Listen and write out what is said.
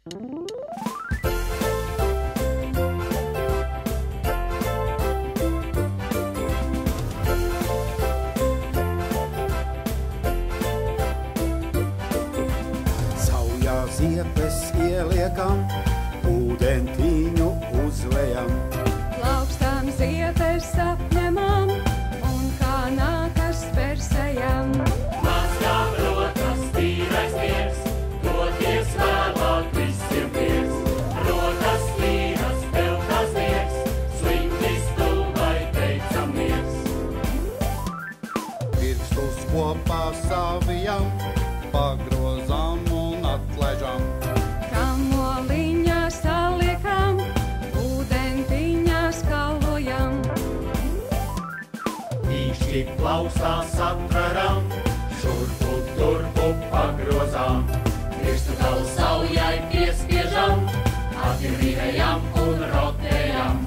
Saujā ziepes ieliekam, ūdentiņu uzlejam. Plaukstām ziepes apņemam un kā nākas persējam. Mazgām rokas, tīrais miers, doties vēlāk visiem prieks. Rokas tīras, peltās nieks, sliņķis tuvai teicamies. Pirkstus kopā savijam, pagrozām un atlaižam. Kamoliņā saliekam, ūdentiņā skalojam. Īšķi plausās atveram, šurpu turpu pagrozām. Pirkstu galu saujai piespiežam, atgrīvējam un rotējam.